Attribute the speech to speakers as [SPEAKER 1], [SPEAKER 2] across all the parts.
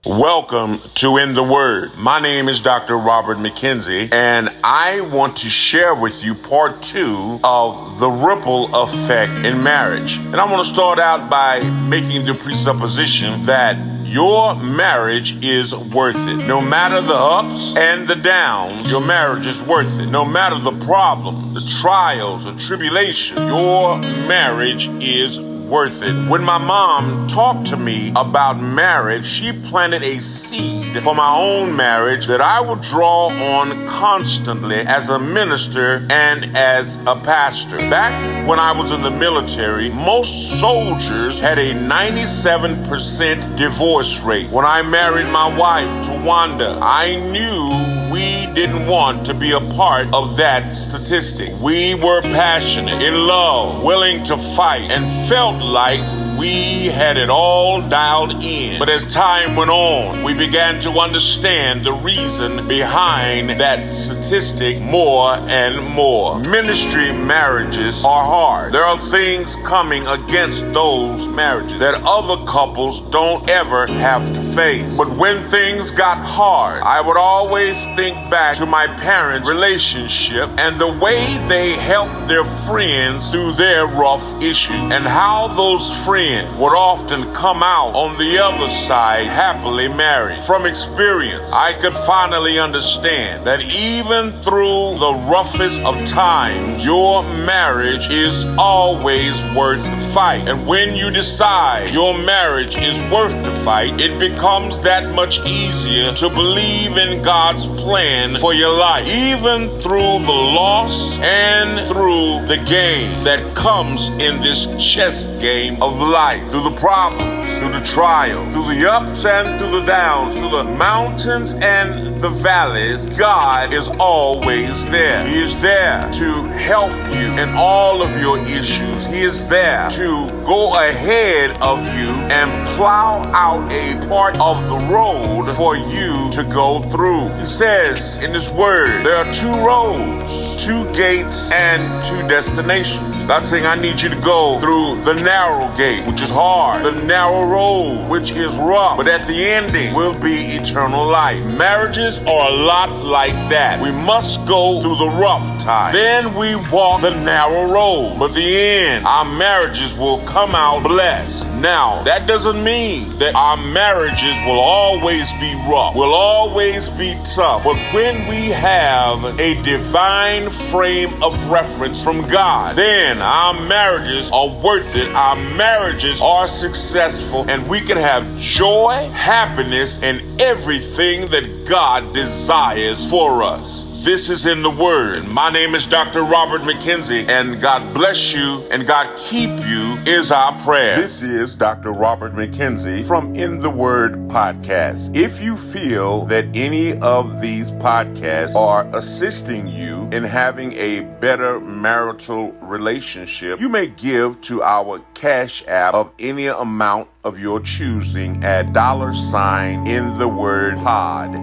[SPEAKER 1] Welcome to In the Word. My name is Dr. Robert McKenzie, and I want to share with you part 2 of the ripple effect in marriage. And I want to start out by making the presupposition that your marriage is worth it. No matter the ups and the downs, your marriage is worth it. No matter the problem, the trials, the tribulation, your marriage is worth it. When my mom talked to me about marriage, she planted a seed for my own marriage that I would draw on constantly as a minister and as a pastor. Back when I was in the military, most soldiers had a 97% divorce rate. When I married my wife, Tawanda, I knew we didn't want to be a part of that statistic. We were passionate, in love, willing to fight, and felt like we had it all dialed in. But as time went on, we began to understand the reason behind that statistic more and more. Ministry marriages are hard. There are things coming against those marriages that other couples don't ever have to face. But when things got hard, I would always think back to my parents' relationship and the way they helped their friends through their rough issues, and how those friends would often come out on the other side happily married. From experience, I could finally understand that even through the roughest of times, your marriage is always worth the fight. And when you decide your marriage is worth the fight, it becomes that much easier to believe in God's plan for your life, even through the loss and through the gain that comes in this chess game of life. Through the problems, through the trials, through the ups and through the downs, through the mountains and the valleys, God is always there. He is there to help you in all of your issues. He is there to go ahead of you and plow out a part of the road for you to go through. He says in His Word, there are 2 roads, 2 gates, and 2 destinations. God saying, I need you to go through the narrow gate, which is hard, the narrow road, which is rough, but at the ending will be eternal life. Marriages are a lot like that. We must go through the rough time. Then we walk the narrow road. But the end, our marriages will come out blessed. Now, that doesn't mean that our marriages will always be rough, will always be tough. But when we have a divine frame of reference from God, then our marriages are worth it. Our marriages are successful, and we can have joy, happiness, and everything that God desires for us. This is In the Word. My name is Dr. Robert McKenzie, and God bless you and God keep you is our prayer. This is Dr. Robert McKenzie from In the Word podcast. If you feel that any of these podcasts are assisting you in having a better marital relationship, you may give to our Cash App of any amount of your choosing at $, In the Word Pod.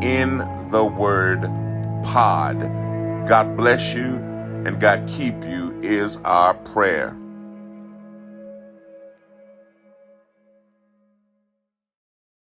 [SPEAKER 1] In the Word Pod. God bless you and God keep you is our prayer.